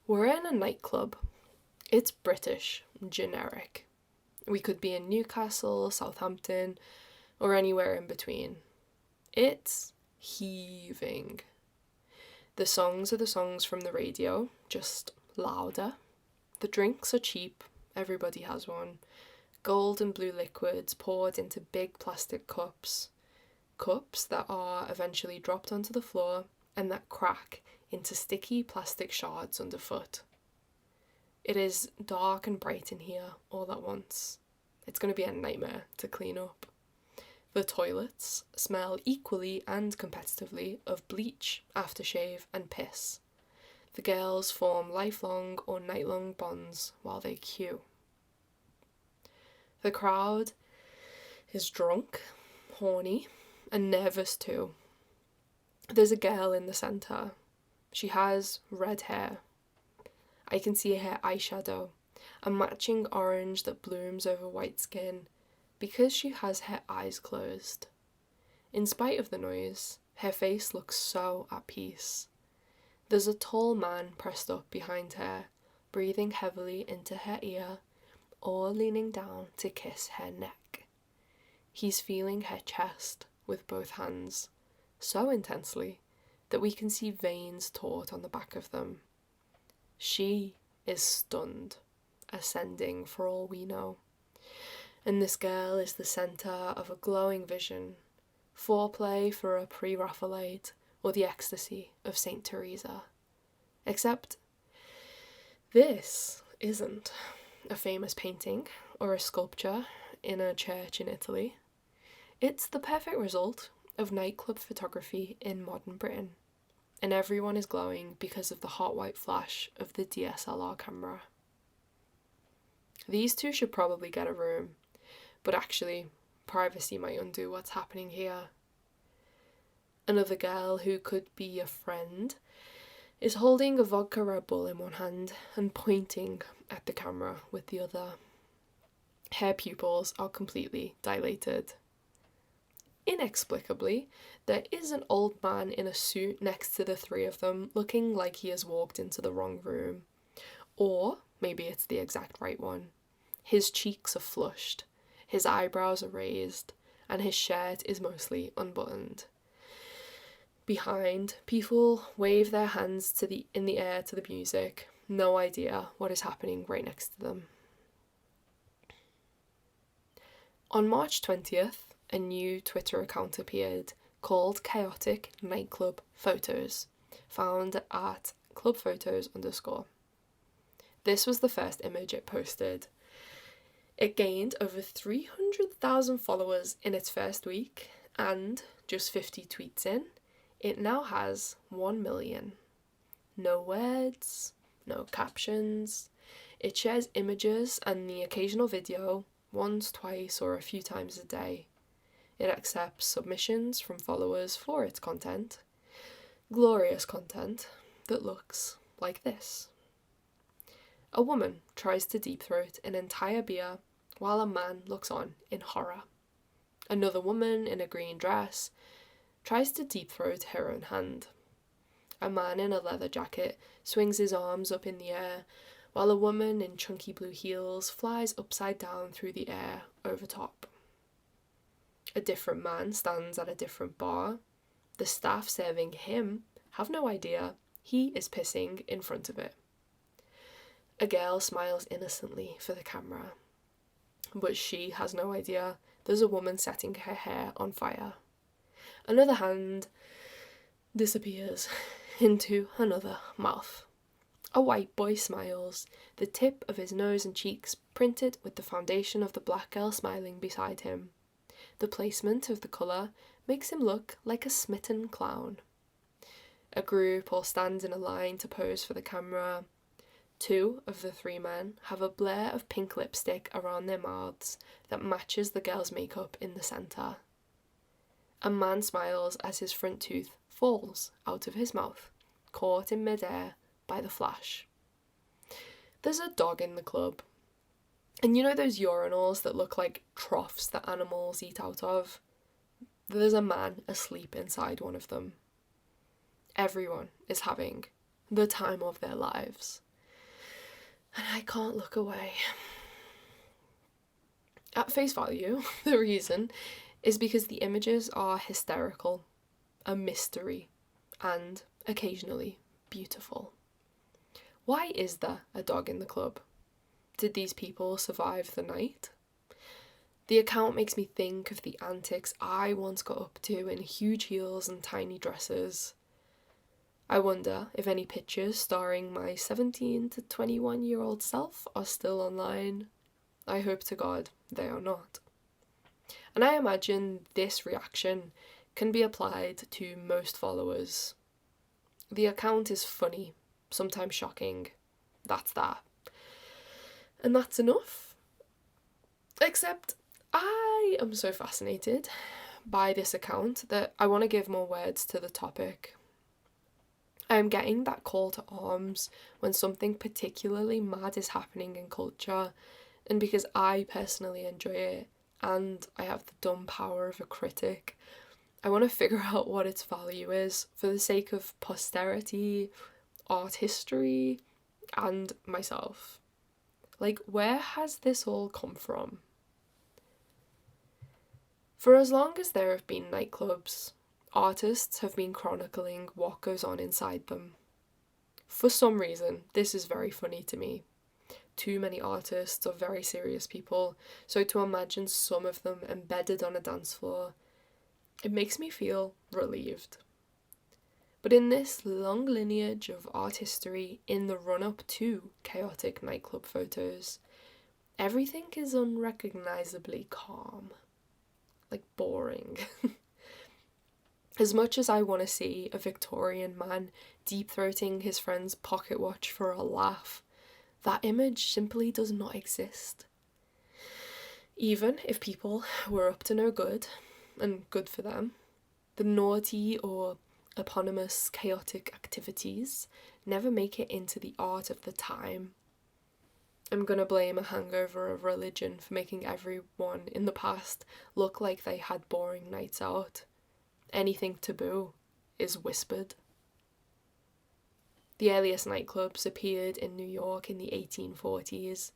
We're in a nightclub. It's British, generic. We could be in Newcastle, Southampton, or anywhere in between. It's heaving. The songs are the songs from the radio, just louder. The drinks are cheap, everybody has one. Gold and blue liquids poured into big plastic cups. Cups that are eventually dropped onto the floor and that crack into sticky plastic shards underfoot. It is dark and bright in here all at once. It's going to be a nightmare to clean up. The toilets smell equally and competitively of bleach, aftershave, and piss. The girls form lifelong or night-long bonds while they queue. The crowd is drunk, horny, and nervous too. There's a girl in the centre. She has red hair. I can see her eyeshadow, a matching orange that blooms over white skin, because she has her eyes closed. In spite of the noise, her face looks so at peace. There's a tall man pressed up behind her, breathing heavily into her ear, or leaning down to kiss her neck. He's feeling her chest with both hands, so intensely that we can see veins taut on the back of them. She is stunned, ascending for all we know. And this girl is the centre of a glowing vision, foreplay for a pre-Raphaelite or the ecstasy of Saint Teresa. Except this isn't a famous painting or a sculpture in a church in Italy. It's the perfect result of nightclub photography in modern Britain, and everyone is glowing because of the hot white flash of the DSLR camera. These two should probably get a room, but actually, privacy might undo what's happening here. Another girl who could be a friend is holding a vodka Red Bull in one hand and pointing at the camera with the other. Her pupils are completely dilated. Inexplicably, there is an old man in a suit next to the three of them, looking like he has walked into the wrong room. Or maybe it's the exact right one. His cheeks are flushed, his eyebrows are raised, and his shirt is mostly unbuttoned. Behind, people wave their hands in the air to the music, no idea what is happening right next to them. On March 20th, a new Twitter account appeared called Chaotic Nightclub Photos, found at clubphotos_. This was the first image it posted. It gained over 300,000 followers in its first week, and just 50 tweets in, it now has 1 million. No words, no captions. It shares images and the occasional video once, twice, or a few times a day. It accepts submissions from followers for its content. Glorious content that looks like this. A woman tries to deep throat an entire beer while a man looks on in horror. Another woman in a green dress tries to deep throat her own hand. A man in a leather jacket swings his arms up in the air while a woman in chunky blue heels flies upside down through the air over top. A different man stands at a different bar. The staff serving him have no idea he is pissing in front of it. A girl smiles innocently for the camera, but she has no idea there's a woman setting her hair on fire. Another hand disappears into another mouth. A white boy smiles, the tip of his nose and cheeks printed with the foundation of the black girl smiling beside him. The placement of the colour makes him look like a smitten clown. A group all stands in a line to pose for the camera. 2 of the 3 men have a blur of pink lipstick around their mouths that matches the girl's makeup in the centre. A man smiles as his front tooth falls out of his mouth, caught in midair by the flash. There's a dog in the club. And you know those urinals that look like troughs that animals eat out of? There's a man asleep inside one of them. Everyone is having the time of their lives. and I can't look away. At face value, the reason is because the images are hysterical, a mystery, and occasionally beautiful. Why is there a dog in the club? Did these people survive the night? The account makes me think of the antics I once got up to in huge heels and tiny dresses. I wonder if any pictures starring my 17 to 21-year-old self are still online. I hope to God they are not. And I imagine this reaction can be applied to most followers. The account is funny, sometimes shocking. That's that. And that's enough. Except I am so fascinated by this account that I want to give more words to the topic. I am getting that call to arms when something particularly mad is happening in culture, and because I personally enjoy it and I have the dumb power of a critic, I want to figure out what its value is for the sake of posterity, art history, and myself. Like, where has this all come from? For as long as there have been nightclubs, artists have been chronicling what goes on inside them. For some reason, this is very funny to me. Too many artists are very serious people, so to imagine some of them embedded on a dance floor, it makes me feel relieved. But in this long lineage of art history in the run-up to chaotic nightclub photos, everything is unrecognisably calm. Like, boring. As much as I want to see a Victorian man deep-throating his friend's pocket watch for a laugh, that image simply does not exist. Even if people were up to no good, and good for them, the naughty or eponymous chaotic activities never make it into the art of the time. I'm gonna blame a hangover of religion for making everyone in the past look like they had boring nights out. Anything taboo is whispered. The earliest nightclubs appeared in New York in the 1840s.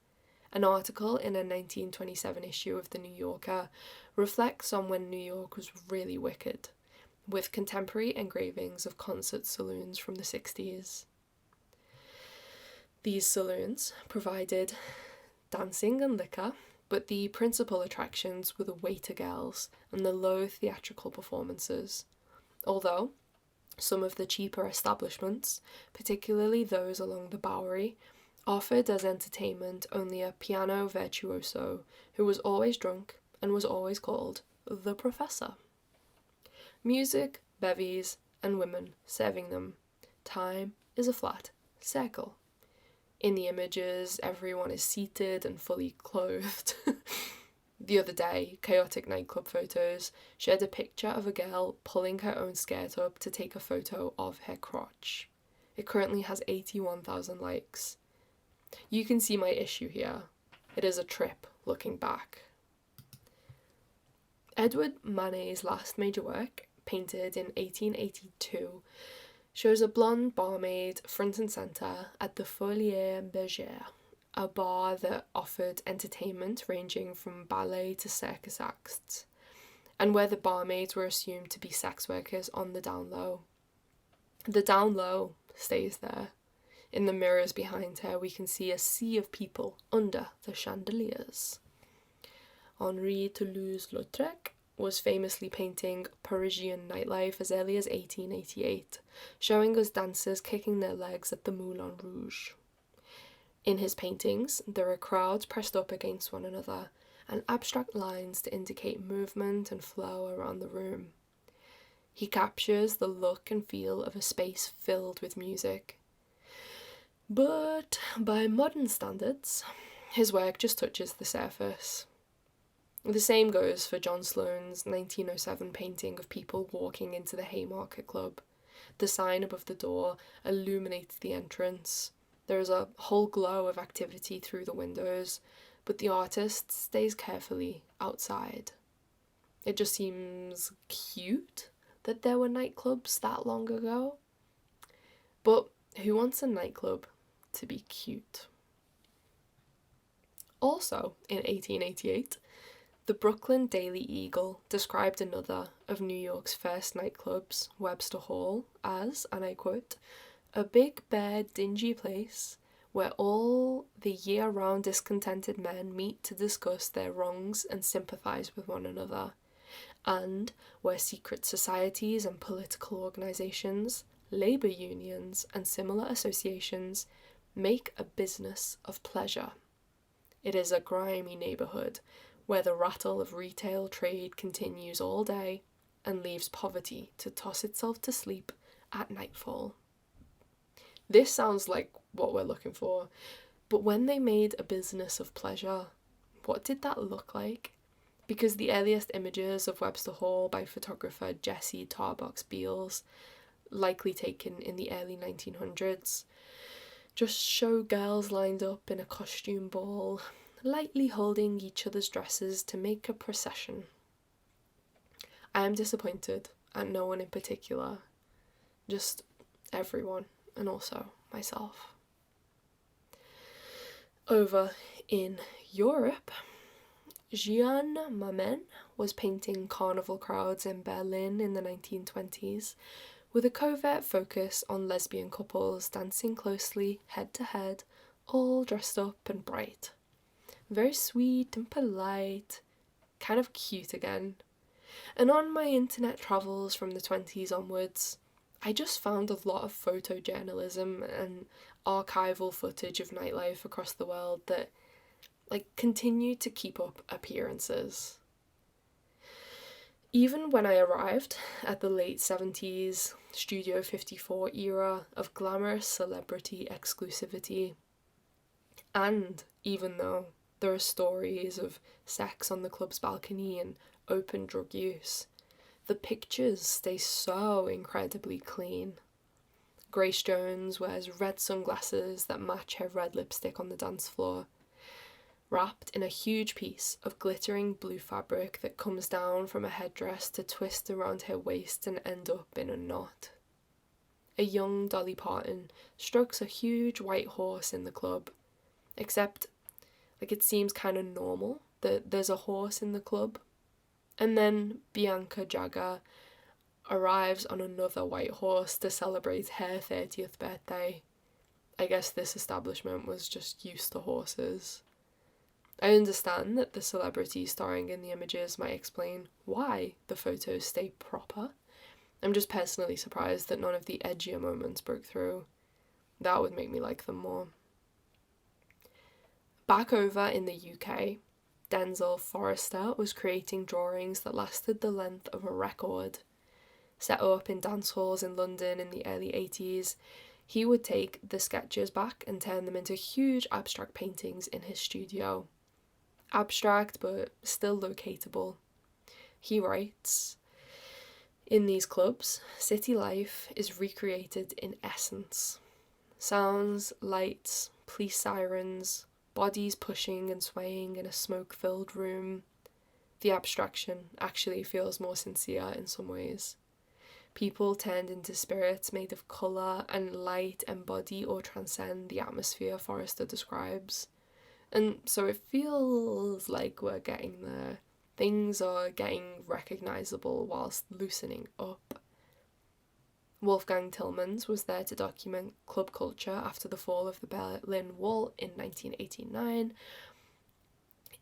An article in a 1927 issue of The New Yorker reflects on when New York was really wicked, with contemporary engravings of concert saloons from the 60s. These saloons provided dancing and liquor, but the principal attractions were the waiter girls and the low theatrical performances. Although some of the cheaper establishments, particularly those along the Bowery, offered as entertainment only a piano virtuoso who was always drunk and was always called the Professor. Music, bevies, and women serving them. Time is a flat circle. In the images, everyone is seated and fully clothed. The other day, Chaotic Nightclub Photos shared a picture of a girl pulling her own skirt up to take a photo of her crotch. It currently has 81,000 likes. You can see my issue here. It is a trip looking back. Edward Manet's last major work, painted in 1882, shows a blonde barmaid front and centre at the Folie Bergère, a bar that offered entertainment ranging from ballet to circus acts, and where the barmaids were assumed to be sex workers on the down low. The down low stays there. In the mirrors behind her, we can see a sea of people under the chandeliers. Henri Toulouse-Lautrec was famously painting Parisian nightlife as early as 1888, showing us dancers kicking their legs at the Moulin Rouge. In his paintings, there are crowds pressed up against one another, and abstract lines to indicate movement and flow around the room. He captures the look and feel of a space filled with music. But by modern standards, his work just touches the surface. The same goes for John Sloane's 1907 painting of people walking into the Haymarket Club. The sign above the door illuminates the entrance. There is a whole glow of activity through the windows, but the artist stays carefully outside. It just seems cute that there were nightclubs that long ago. But who wants a nightclub to be cute? Also, in 1888, the Brooklyn Daily Eagle described another of New York's first nightclubs, Webster Hall, as, and I quote, "a big, bare, dingy place where all the year-round discontented men meet to discuss their wrongs and sympathise with one another, and where secret societies and political organisations, labour unions and similar associations make a business of pleasure. It is a grimy neighbourhood where the rattle of retail trade continues all day and leaves poverty to toss itself to sleep at nightfall." This sounds like what we're looking for, but when they made a business of pleasure, what did that look like? Because the earliest images of Webster Hall by photographer Jesse Tarbox Beals, likely taken in the early 1900s, just show girls lined up in a costume ball, lightly holding each other's dresses to make a procession. I am disappointed at no one in particular, just everyone, and also myself. Over in Europe, Jean Mamen was painting carnival crowds in Berlin in the 1920s, with a covert focus on lesbian couples dancing closely, head to head, all dressed up and bright. Very sweet and polite, kind of cute again. And on my internet travels from the 20s onwards, I just found a lot of photojournalism and archival footage of nightlife across the world that continued to keep up appearances. Even when I arrived at the late 70s Studio 54 era of glamorous celebrity exclusivity, and even though there are stories of sex on the club's balcony and open drug use, the pictures stay so incredibly clean. Grace Jones wears red sunglasses that match her red lipstick on the dance floor, wrapped in a huge piece of glittering blue fabric that comes down from a headdress to twist around her waist and end up in a knot. A young Dolly Parton strokes a huge white horse in the club, except it seems kind of normal that there's a horse in the club. And then Bianca Jagger arrives on another white horse to celebrate her 30th birthday. I guess this establishment was just used to horses. I understand that the celebrities starring in the images might explain why the photos stay proper. I'm just personally surprised that none of the edgier moments broke through. That would make me like them more. Back over in the UK, Denzel Forrester was creating drawings that lasted the length of a record. Set up in dance halls in London in the early 80s, he would take the sketches back and turn them into huge abstract paintings in his studio. Abstract, but still locatable. He writes, "In these clubs, city life is recreated in essence. Sounds, lights, police sirens, bodies pushing and swaying in a smoke-filled room. The abstraction actually feels more sincere in some ways. People turned into spirits made of colour and light embody or transcend the atmosphere Forrester describes. And so it feels like we're getting there. Things are getting recognisable whilst loosening up." Wolfgang Tillmans was there to document club culture after the fall of the Berlin Wall in 1989.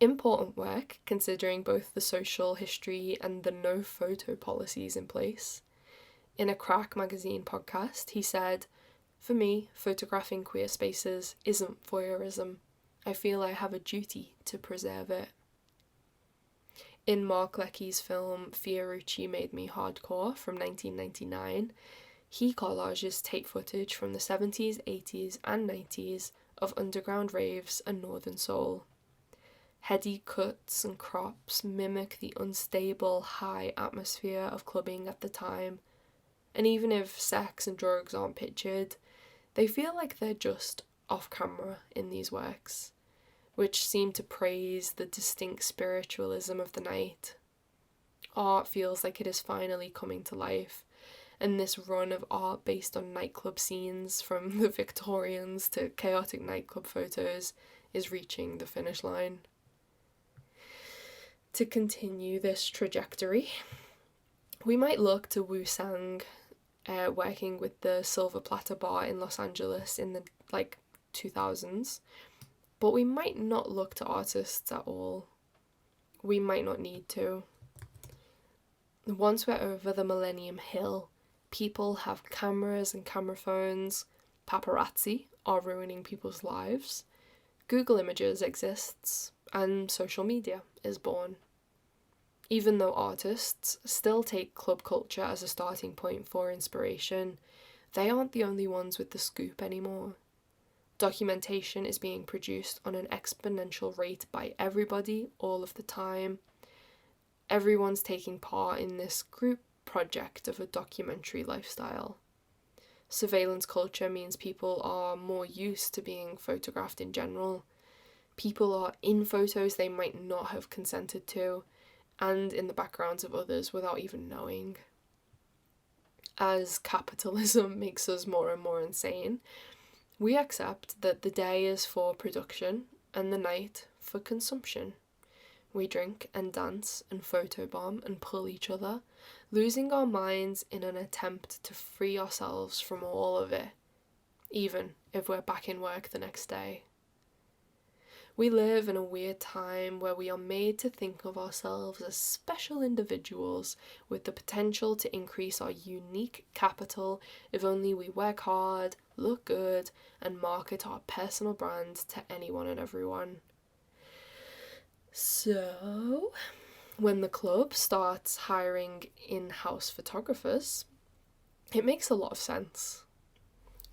Important work, considering both the social history and the no-photo policies in place. In a Crack magazine podcast, he said, "For me, photographing queer spaces isn't voyeurism. I feel I have a duty to preserve it." In Mark Lecky's film Fiorucci Made Me Hardcore from 1999, he collages tape footage from the 70s, 80s and 90s of underground raves and Northern Soul. Heady cuts and crops mimic the unstable, high atmosphere of clubbing at the time, and even if sex and drugs aren't pictured, they feel like they're just off-camera in these works, which seem to praise the distinct spiritualism of the night. Art feels like it is finally coming to life, and this run of art based on nightclub scenes, from the Victorians to chaotic nightclub photos, is reaching the finish line. To continue this trajectory, we might look to Wu Sang, working with the Silver Platter Bar in Los Angeles in the 2000s, but we might not look to artists at all. We might not need to. Once we're over the Millennium Hill, people have cameras and camera phones, paparazzi are ruining people's lives, Google Images exists, and social media is born. Even though artists still take club culture as a starting point for inspiration, they aren't the only ones with the scoop anymore. Documentation is being produced on an exponential rate by everybody, all of the time. Everyone's taking part in this group project of a documentary lifestyle. Surveillance culture means people are more used to being photographed in general. People are in photos they might not have consented to, and in the backgrounds of others without even knowing. As capitalism makes us more and more insane, we accept that the day is for production and the night for consumption. We drink and dance and photobomb and pull each other, losing our minds in an attempt to free ourselves from all of it, even if we're back in work the next day. We live in a weird time where we are made to think of ourselves as special individuals with the potential to increase our unique capital if only we work hard, look good, and market our personal brand to anyone and everyone. So, when the club starts hiring in-house photographers, it makes a lot of sense.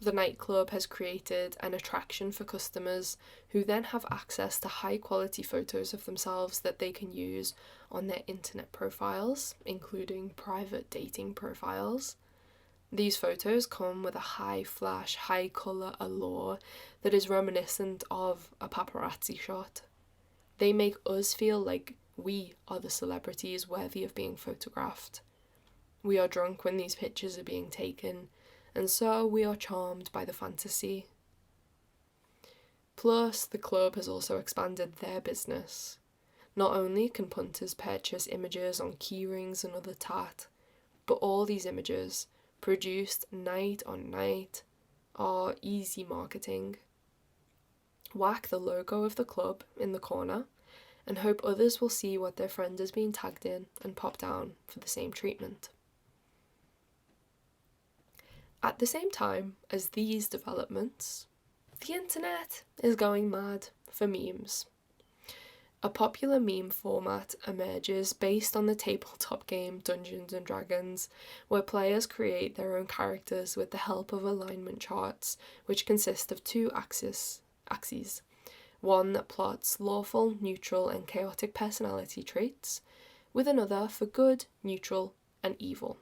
The nightclub has created an attraction for customers who then have access to high-quality photos of themselves that they can use on their internet profiles, including private dating profiles. These photos come with a high-flash, high-colour allure that is reminiscent of a paparazzi shot. They make us feel like we are the celebrities worthy of being photographed. We are drunk when these pictures are being taken, and so we are charmed by the fantasy. Plus, the club has also expanded their business. Not only can punters purchase images on keyrings and other tat, but all these images, produced night on night, are easy marketing. Whack the logo of the club in the corner and hope others will see what their friend has been tagged in and pop down for the same treatment. At the same time as these developments, the internet is going mad for memes. A popular meme format emerges based on the tabletop game Dungeons & Dragons, where players create their own characters with the help of alignment charts, which consist of two axes. One that plots lawful, neutral, and chaotic personality traits, with another for good, neutral, and evil.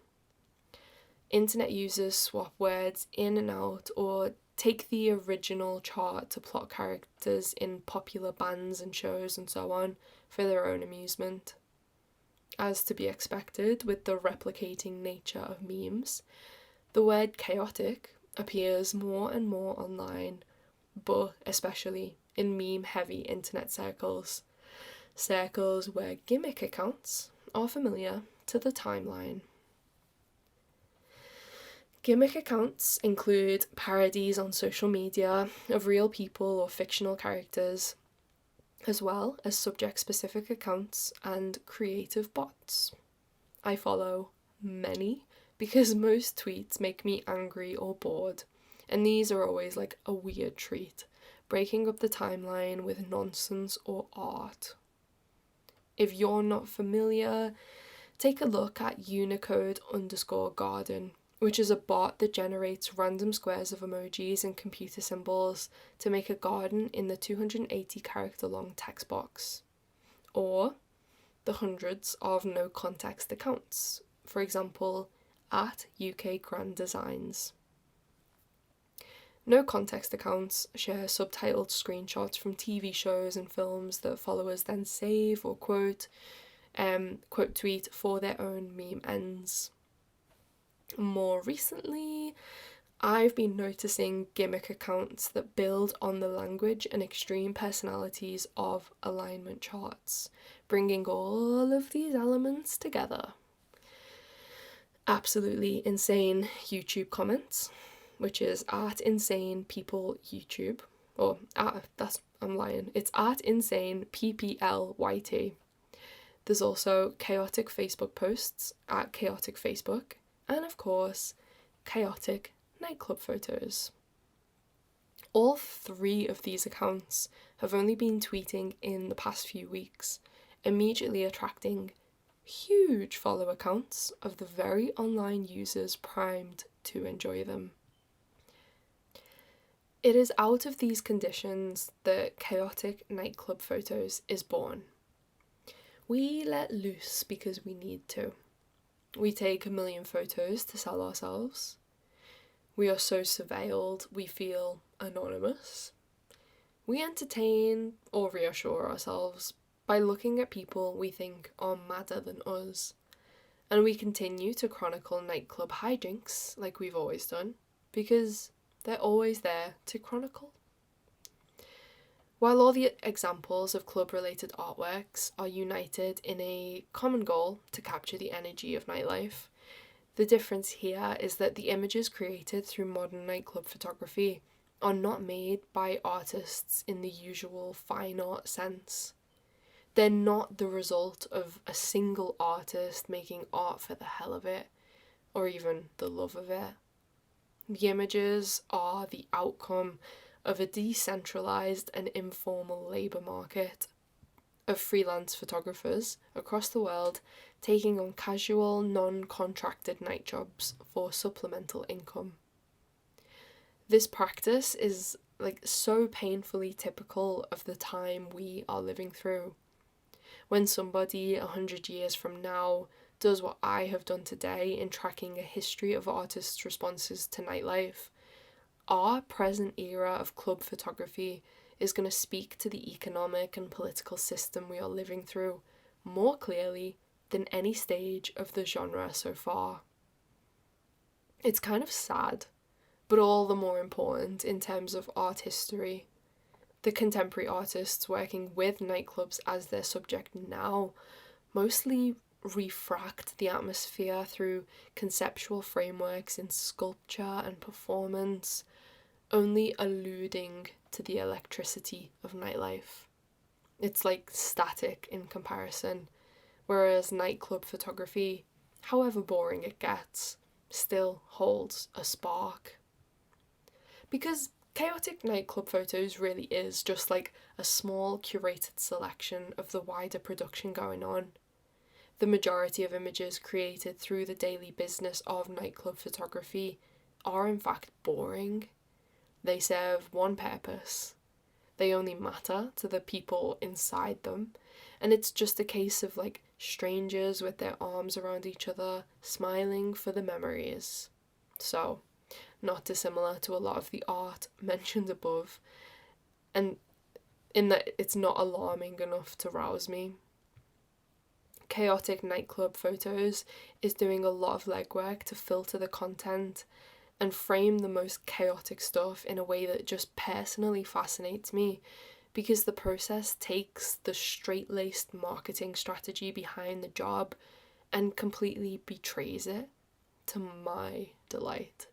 Internet users swap words in and out or take the original chart to plot characters in popular bands and shows and so on for their own amusement. As to be expected with the replicating nature of memes, the word chaotic appears more and more online, but especially in meme-heavy internet circles where gimmick accounts are familiar to the timeline. Gimmick accounts include parodies on social media of real people or fictional characters, as well as subject-specific accounts and creative bots. I follow many because most tweets make me angry or bored, and these are always like a weird treat, breaking up the timeline with nonsense or art. If you're not familiar, take a look at Unicode_garden, which is a bot that generates random squares of emojis and computer symbols to make a garden in the 280 character long text box. Or the hundreds of no context accounts, for example, at UK Grand Designs. No context accounts share subtitled screenshots from TV shows and films that followers then save or quote tweet for their own meme ends. More recently, I've been noticing gimmick accounts that build on the language and extreme personalities of alignment charts, bringing all of these elements together. Absolutely insane YouTube comments, which is at insane people YouTube, or I'm lying, it's at insane PPLYT. There's also chaotic Facebook posts at chaotic Facebook, and of course, chaotic nightclub photos. All three of these accounts have only been tweeting in the past few weeks, immediately attracting huge follow counts of the very online users primed to enjoy them. It is out of these conditions that chaotic nightclub photos is born. We let loose because we need to. We take 1 million photos to sell ourselves. We are so surveilled, we feel anonymous. We entertain or reassure ourselves by looking at people we think are madder than us. And we continue to chronicle nightclub hijinks like we've always done, because they're always there to chronicle. While all the examples of club-related artworks are united in a common goal to capture the energy of nightlife, the difference here is that the images created through modern nightclub photography are not made by artists in the usual fine art sense. They're not the result of a single artist making art for the hell of it, or even the love of it. The images are the outcome of a decentralized and informal labour market of freelance photographers across the world taking on casual, non-contracted night jobs for supplemental income. This practice is so painfully typical of the time we are living through. When somebody 100 years from now does what I have done today in tracking a history of artists' responses to nightlife, our present era of club photography is going to speak to the economic and political system we are living through more clearly than any stage of the genre so far. It's kind of sad, but all the more important in terms of art history. The contemporary artists working with nightclubs as their subject now mostly refract the atmosphere through conceptual frameworks in sculpture and performance, only alluding to the electricity of nightlife. It's like static in comparison, whereas nightclub photography, however boring it gets, still holds a spark. Because chaotic nightclub photos really is just like a small curated selection of the wider production going on. The majority of images created through the daily business of nightclub photography are in fact boring. They serve one purpose. They only matter to the people inside them, and it's just a case of strangers with their arms around each other, smiling for the memories. So, not dissimilar to a lot of the art mentioned above, and in that it's not alarming enough to rouse me. Chaotic nightclub photos is doing a lot of legwork to filter the content and frame the most chaotic stuff in a way that just personally fascinates me, because the process takes the straight-laced marketing strategy behind the job and completely betrays it, to my delight.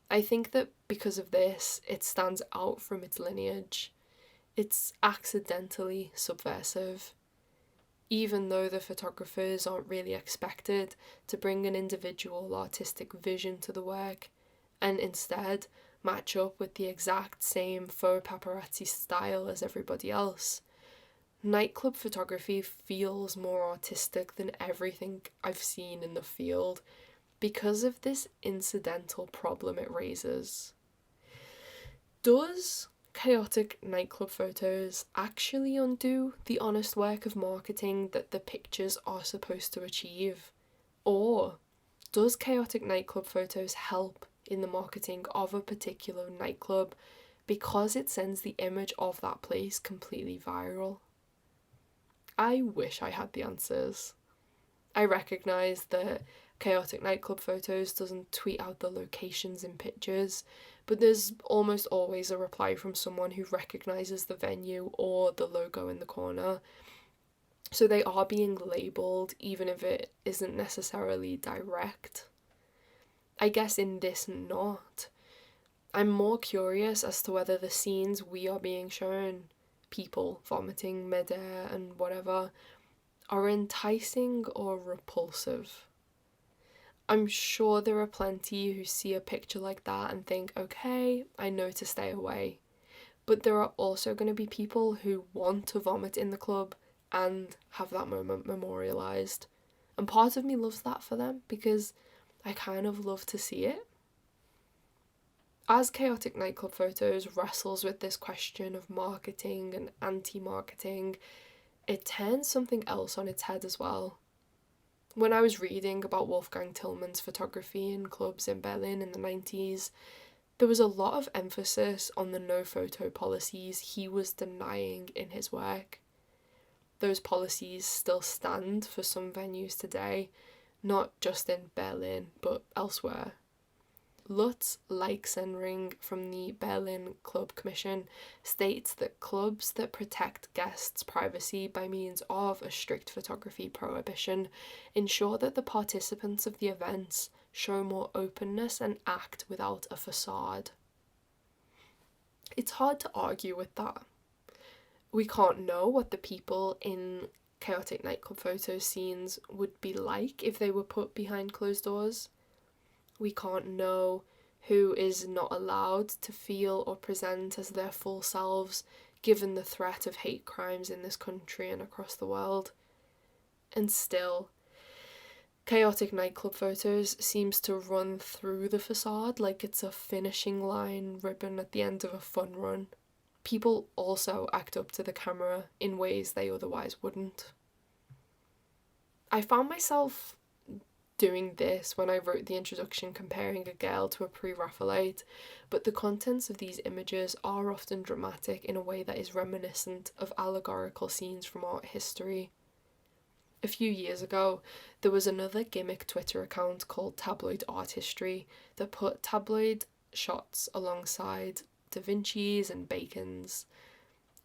I think that because of this, it stands out from its lineage. It's accidentally subversive. Even though the photographers aren't really expected to bring an individual artistic vision to the work, and instead match up with the exact same faux paparazzi style as everybody else, nightclub photography feels more artistic than everything I've seen in the field because of this incidental problem it raises. Does chaotic nightclub photos actually undo the honest work of marketing that the pictures are supposed to achieve? Or does chaotic nightclub photos help in the marketing of a particular nightclub because it sends the image of that place completely viral? I wish I had the answers. I recognise that Chaotic Nightclub Photos doesn't tweet out the locations in pictures, but there's almost always a reply from someone who recognises the venue or the logo in the corner. So they are being labelled, even if it isn't necessarily direct. I guess in this not, I'm more curious as to whether the scenes we are being shown, people vomiting midair and whatever, are enticing or repulsive. I'm sure there are plenty who see a picture like that and think, okay, I know to stay away. But there are also going to be people who want to vomit in the club and have that moment memorialised. And part of me loves that for them because I kind of love to see it. As Chaotic Nightclub Photos wrestles with this question of marketing and anti-marketing, it turns something else on its head as well. When I was reading about Wolfgang Tillmann's photography in clubs in Berlin in the 90s, there was a lot of emphasis on the no photo policies he was denying in his work. Those policies still stand for some venues today, not just in Berlin, but elsewhere. Lutz Leixenring from the Berlin Club Commission states that clubs that protect guests' privacy by means of a strict photography prohibition ensure that the participants of the events show more openness and act without a facade. It's hard to argue with that. We can't know what the people in Chaotic Nightclub Photos scenes would be like if they were put behind closed doors. We can't know who is not allowed to feel or present as their full selves, given the threat of hate crimes in this country and across the world. And still, Chaotic Nightclub Photos seems to run through the facade like it's a finishing line ribbon at the end of a fun run. People also act up to the camera in ways they otherwise wouldn't. I found myself doing this when I wrote the introduction comparing a girl to a pre-Raphaelite, but the contents of these images are often dramatic in a way that is reminiscent of allegorical scenes from art history. A few years ago, there was another gimmick Twitter account called Tabloid Art History that put tabloid shots alongside Da Vinci's and Bacon's.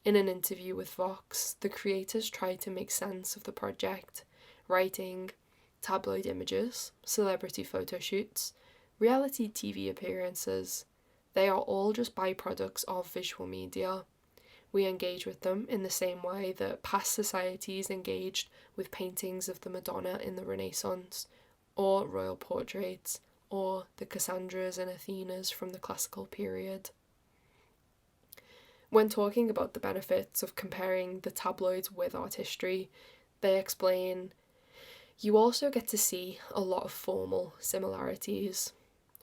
In an interview with Vox, the creators tried to make sense of the project, writing, tabloid images, celebrity photo shoots, reality TV appearances. They are all just byproducts of visual media. We engage with them in the same way that past societies engaged with paintings of the Madonna in the Renaissance, or royal portraits, or the Cassandras and Athenas from the classical period. When talking about the benefits of comparing the tabloids with art history, they explain, you also get to see a lot of formal similarities,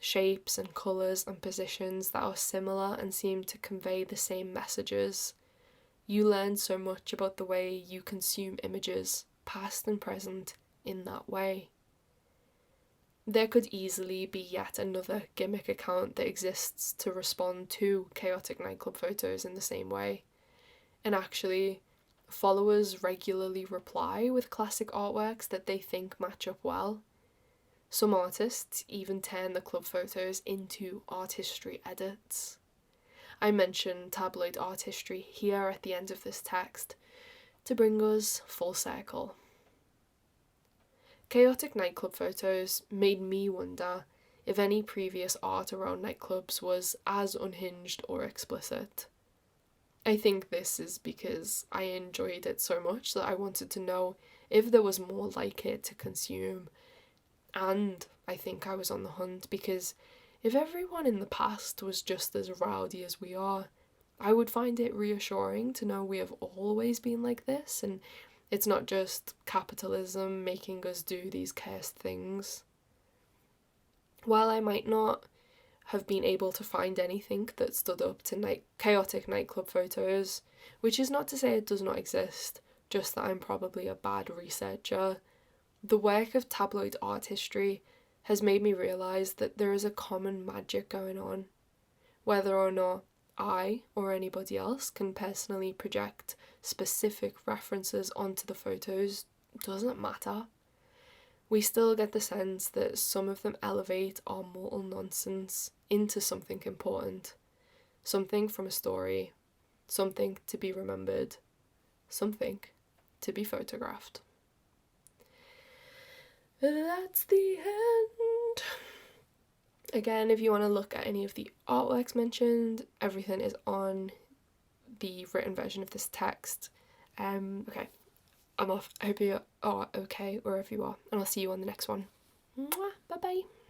shapes and colours and positions that are similar and seem to convey the same messages. You learn so much about the way you consume images, past and present, in that way. There could easily be yet another gimmick account that exists to respond to Chaotic Nightclub Photos in the same way. And actually, followers regularly reply with classic artworks that they think match up well. Some artists even turn the club photos into art history edits. I mention tabloid art history here at the end of this text to bring us full circle. Chaotic Nightclub Photos made me wonder if any previous art around nightclubs was as unhinged or explicit. I think this is because I enjoyed it so much that I wanted to know if there was more like it to consume. And I think I was on the hunt because if everyone in the past was just as rowdy as we are, I would find it reassuring to know we have always been like this and it's not just capitalism making us do these cursed things. While I might not have been able to find anything that stood up to Chaotic Nightclub Photos, which is not to say it does not exist, just that I'm probably a bad researcher, the work of tabloid art history has made me realise that there is a common magic going on. Whether or not I or anybody else can personally project specific references onto the photos doesn't matter. we still get the sense that some of them elevate our mortal nonsense into something important, something from a story, something to be remembered, something to be photographed. That's the end. Again, if you want to look at any of the artworks mentioned, everything is on the written version of this text. Okay, I'm off. I hope you are okay wherever you are, and I'll see you on the next one. Mwah, bye bye.